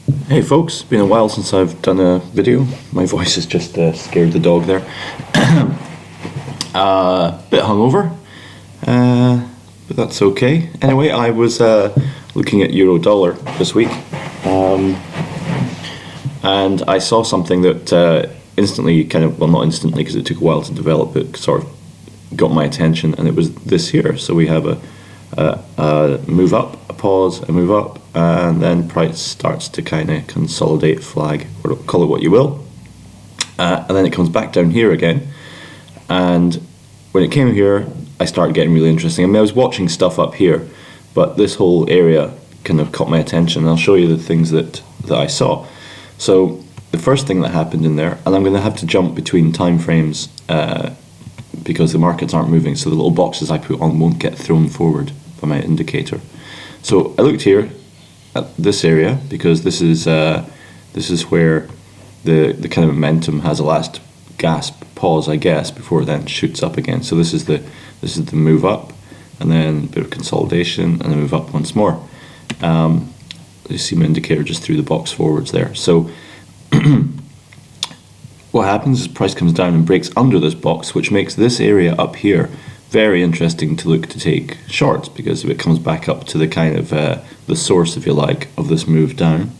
Hey folks, been a while since I've done a video. My voice has just scared the dog there. Bit hungover, but that's okay. Anyway, I was looking at euro dollar this week, and I saw something that instantly well, not instantly because it took a while to develop, but sort of got my attention, and it was this here. So we have a move up, a pause, a move up, and then price starts to kind of consolidate, flag, or call it what you will, and then it comes back down here again. And when it came here, I started getting really interesting. I mean, I was watching stuff up here, but this whole area kind of caught my attention, and I'll show you the things that I saw. So the first thing that happened in there, and I'm going to have to jump between time frames because the markets aren't moving, so the little boxes I put on won't get thrown forward by my indicator. So I looked here at this area because this is where the kind of momentum has a last gasp pause, I guess, before it then shoots up again. So this is the move up, and then a bit of consolidation, and then move up once more. You see my indicator just threw the box forwards there. So what happens is price comes down and breaks under this box, which makes this area up here very interesting to look to take shorts, because if it comes back up to the kind of the source, if you like, of this move down,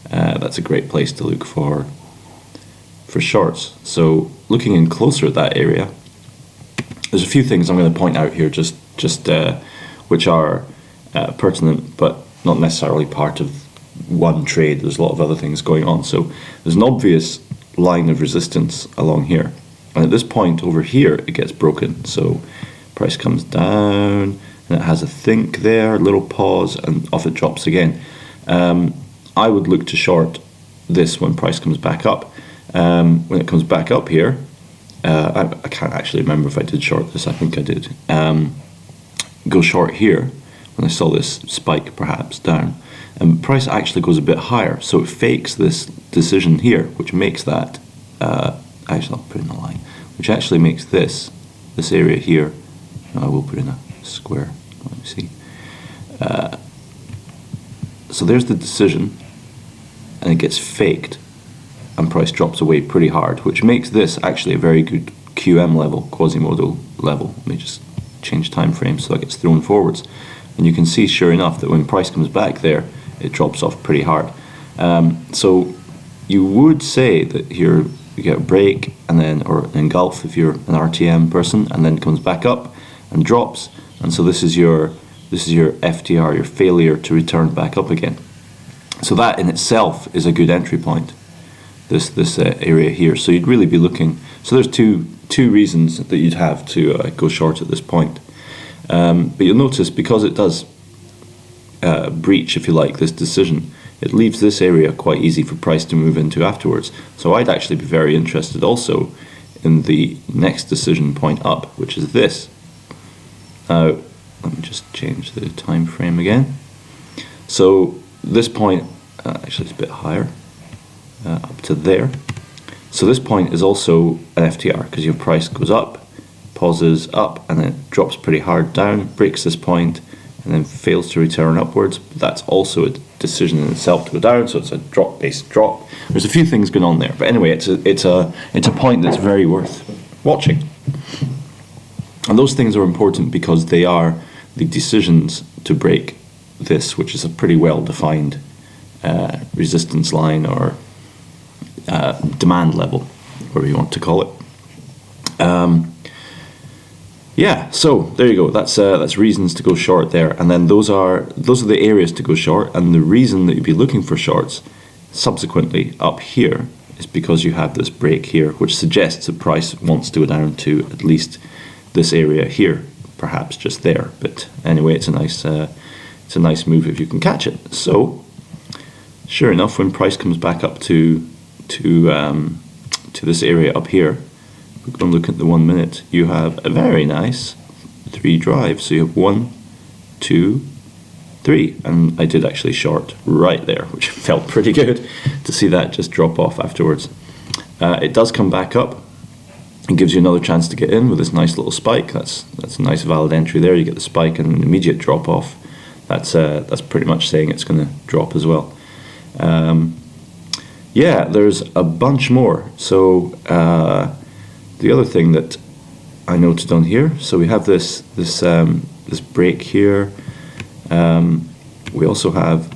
that's a great place to look for shorts. So looking in closer at that area, there's a few things I'm going to point out here, just which are pertinent, but not necessarily part of one trade. There's a lot of other things going on. So there's an obvious line of resistance along here, and at this point over here it gets broken. So price comes down and it has a think there, a little pause, and off it drops again. I would look to short this when price comes back up. When it comes back up here, I can't actually remember if I did short this. I think I did. Go short here when I saw this spike perhaps down, and price actually goes a bit higher, so it fakes this decision here, which makes that actually I'll put in a line, which actually makes this area here. No, I will put in a square. Let me see. So there's the decision, and it gets faked, and price drops away pretty hard, which makes this actually a very good QM level, Quasimodo level. Let me just change time frame so that gets thrown forwards. And you can see, sure enough, that when price comes back there, it drops off pretty hard. So you would say that here you get a break, and then, or engulf if you're an RTM person, and then comes back up and drops. And so this is your FTR, your failure to return back up again. So that in itself is a good entry point, this area here. So you'd really be looking. So there's two reasons that you'd have to go short at this point. But you'll notice, because it does breach, if you like, this decision, it leaves this area quite easy for price to move into afterwards. So I'd actually be very interested also in the next decision point up, which is this. Now, let me just change the time frame again. So this point, actually it's a bit higher, up to there. So this point is also an FTR, because your price goes up, pauses up, and then it drops pretty hard down, breaks this point, and then fails to return upwards. That's also a decision in itself to go down, so it's a drop-based drop. There's a few things going on there, but anyway, it's a point that's very worth watching. And those things are important because they are the decisions to break this, which is a pretty well-defined resistance line, or demand level, whatever you want to call it. Yeah, so there you go. That's reasons to go short there, and then those are the areas to go short. And the reason that you'd be looking for shorts subsequently up here is because you have this break here, which suggests the price wants to go down to at least this area here, perhaps just there. But anyway, it's a nice move if you can catch it. So sure enough, when price comes back up to this area up here, we're going to look at the 1 minute. You have a very nice 3 drives. So you have 1, 2, 3, and I did actually short right there, which felt pretty good to see that just drop off afterwards. It does come back up. It gives you another chance to get in with this nice little spike. That's a nice valid entry there. You get the spike and an immediate drop off. That's pretty much saying it's going to drop as well. Yeah, there's a bunch more. So the other thing that I noted on here, so we have this break here. We also have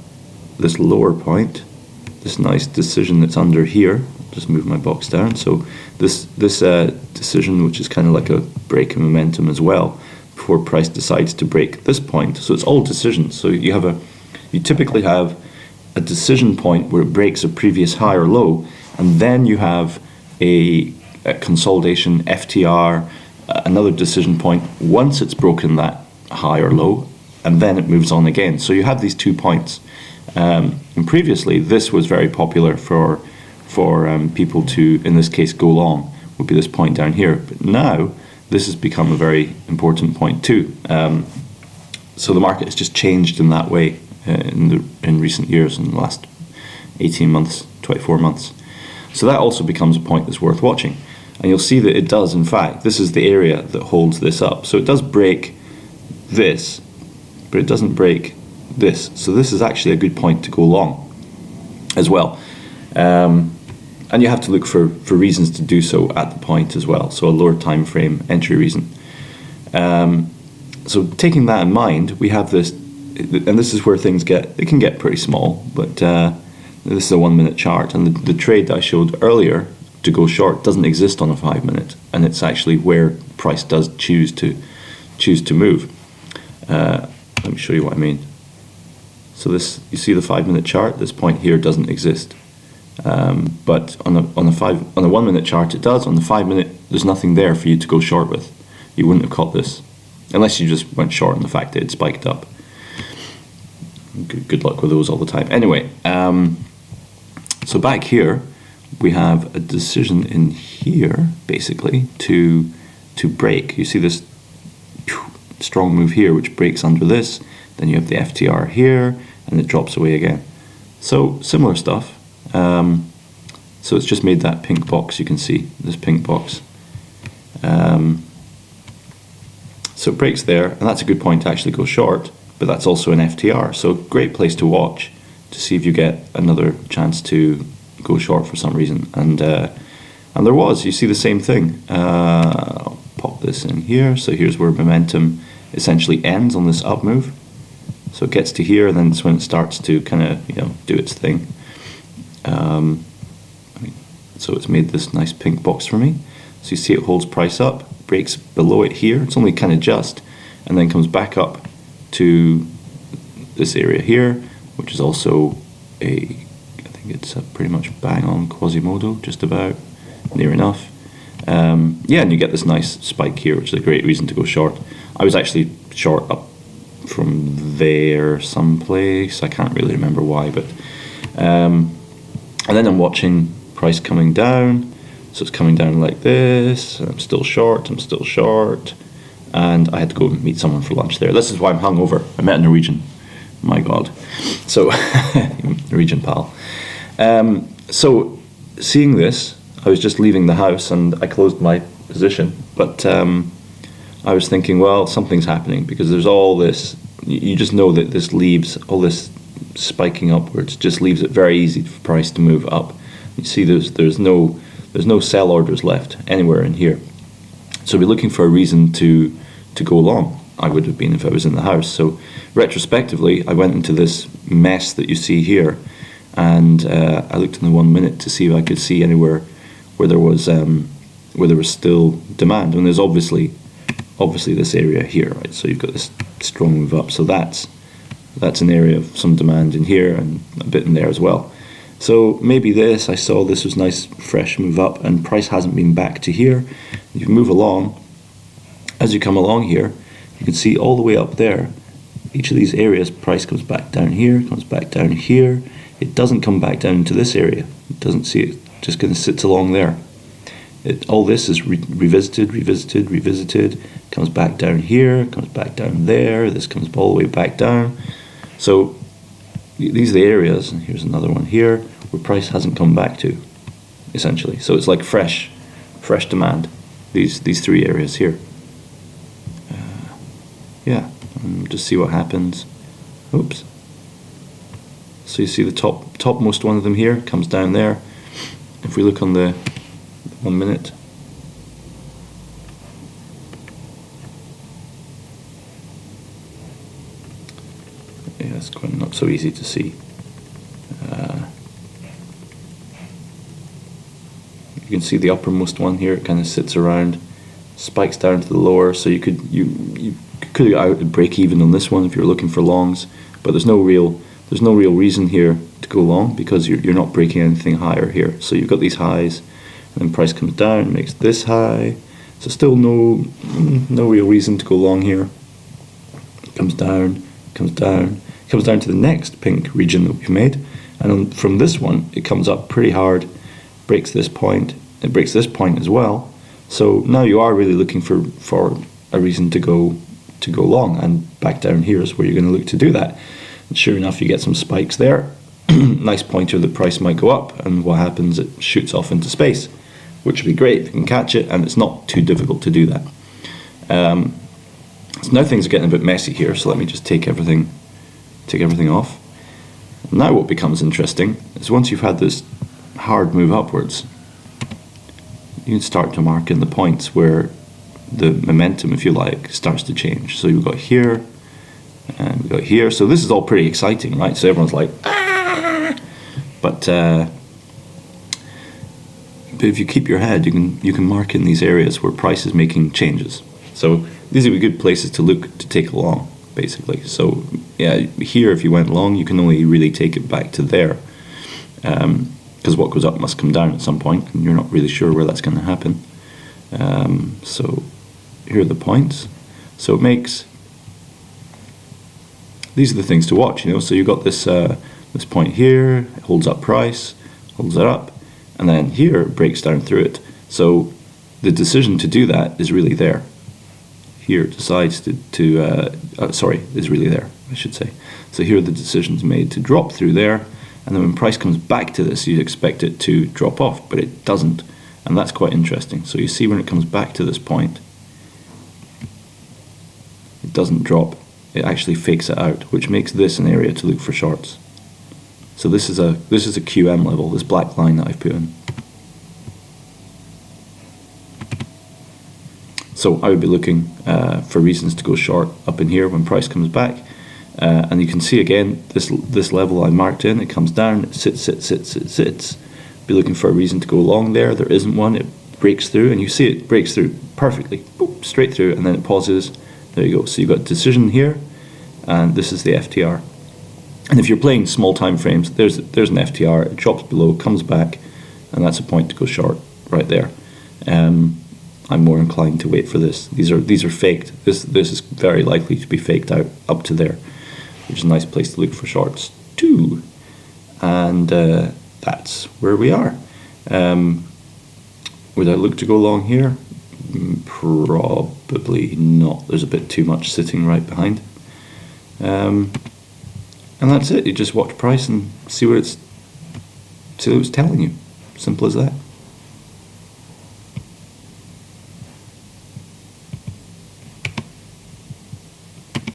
this lower point, this nice decision that's under here. Just move my box down. So this decision, which is kind of like a break in momentum as well, before price decides to break this point. So it's all decisions. So you typically have a decision point where it breaks a previous high or low, and then you have a consolidation FTR, another decision point once it's broken that high or low, and then it moves on again. So you have these 2 points. And previously, this was very popular for people to, in this case, go long, would be this point down here. But now, this has become a very important point too. So the market has just changed in that way in recent years, in the last 18 months, 24 months. So that also becomes a point that's worth watching. And you'll see that it does, in fact, this is the area that holds this up. So it does break this, but it doesn't break this. So this is actually a good point to go long as well. And you have to look for reasons to do so at the point as well. So a lower time frame entry reason. So taking that in mind, we have this, and this is where things can get pretty small, but this is a 1 minute chart, and the trade that I showed earlier to go short doesn't exist on a 5 minute, and it's actually where price does choose to move. Let me show you what I mean. So this, you see the 5 minute chart, this point here doesn't exist. But on the 1 minute chart it does. On the 5 minute, there's nothing there for you to go short with. You wouldn't have caught this unless you just went short on the fact that it spiked up. Good luck with those all the time. Anyway, so back here we have a decision in here basically to break. You see this strong move here which breaks under this, then you have the FTR here and it drops away again. So similar stuff. So it's just made that pink box, you can see this pink box. So it breaks there, and that's a good point to actually go short, but that's also an FTR, so great place to watch to see if you get another chance to go short for some reason. And there was, you see the same thing. I'll pop this in here, so here's where momentum essentially ends on this up move. So it gets to here, and then it's when it starts to kind of do its thing. So it's made this nice pink box for me. So you see it holds price up, breaks below it here. It's only kind of just, and then comes back up to this area here, which is also I think it's a pretty much bang on Quasimodo, just about near enough. Yeah, and you get this nice spike here, which is a great reason to go short. I was actually short up from there someplace. I can't really remember why, but and then I'm watching price coming down. So it's coming down like this. I'm still short, and I had to go meet someone for lunch there. This is why I'm hungover. I met a Norwegian. My God. So, Norwegian pal. So, seeing this, I was just leaving the house and I closed my position. But I was thinking, well, something's happening because there's all this. You just know that this leaves, all this spiking upwards, just leaves it very easy for price to move up. You see there's no sell orders left anywhere in here. So we're looking for a reason to go long. I would have been if I was in the house. So retrospectively, I went into this mess that you see here, and I looked in the 1 minute to see if I could see anywhere where there was still demand. And there's obviously this area here, right? So you've got this strong move up. So that's an area of some demand in here and a bit in there as well. So maybe I saw this was nice fresh move up, and price hasn't been back to here. You move along. As you come along here, you can see all the way up there, each of these areas, price comes back down here, comes back down here. It doesn't come back down into this area. It doesn't see it, just kind of sits along there. All this is revisited, comes back down here, comes back down there, this comes all the way back down. So these are the areas, and here's another one here, where price hasn't come back to, essentially. So it's like fresh demand, these three areas here. Yeah, and just see what happens. Oops. So you see the topmost one of them here comes down there. If we look on the 1 minute, yeah, it's quite not so easy to see. You can see the uppermost one here. It kind of sits around, spikes down to the lower. So you could go out and break even on this one if you're looking for longs, but there's no real reason here to go long because you're not breaking anything higher here. So you've got these highs, and then price comes down, makes this high. So still no real reason to go long here. It comes down, comes down, comes down to the next pink region that we've made, and from this one it comes up pretty hard, breaks this point, it breaks this point as well. So now you are really looking for a reason to go long, and back down here is where you're going to look to do that. And sure enough, you get some spikes there. Nice pointer, the price might go up, and what happens, it shoots off into space, which would be great if you can catch it, and it's not too difficult to do that. So now things are getting a bit messy here, so let me just take everything off. Now what becomes interesting is once you've had this hard move upwards, you can start to mark in the points where the momentum, if you like, starts to change. So you've got here, and we've got here. So this is all pretty exciting, right? So everyone's like, ah! But if you keep your head, you can mark in these areas where price is making changes. So these would be good places to look to take along, basically. So yeah, here if you went long, you can only really take it back to there, because what goes up must come down at some point, and you're not really sure where that's going to happen. So here are the points. So it makes, these are the things to watch, you know. So you've got this this point here, it holds up price, holds it up, and then here it breaks down through it. So the decision to do that is really there. Here it decides is really there, I should say. So here the decision's made to drop through there, and then when price comes back to this, you expect it to drop off, but it doesn't, and that's quite interesting. So you see when it comes back to this point, it doesn't drop, it actually fakes it out, which makes this an area to look for shorts. So this is a QM level, this black line that I've put in. So I would be looking for reasons to go short up in here when price comes back. And you can see again, this level I marked in, it comes down, it sits. Be looking for a reason to go long there. There isn't one, it breaks through, and you see it breaks through perfectly, boop, straight through, and then it pauses. There you go. So you've got decision here, and this is the FTR. And if you're playing small time frames, there's an FTR, it drops below, comes back, and that's a point to go short right there. I'm more inclined to wait for this. These are faked. This is very likely to be faked out up to there, which is a nice place to look for shorts too. And that's where we are. Would I look to go long here? Probably not. There's a bit too much sitting right behind. And that's it. You just watch price and see what it's telling you. Simple as that.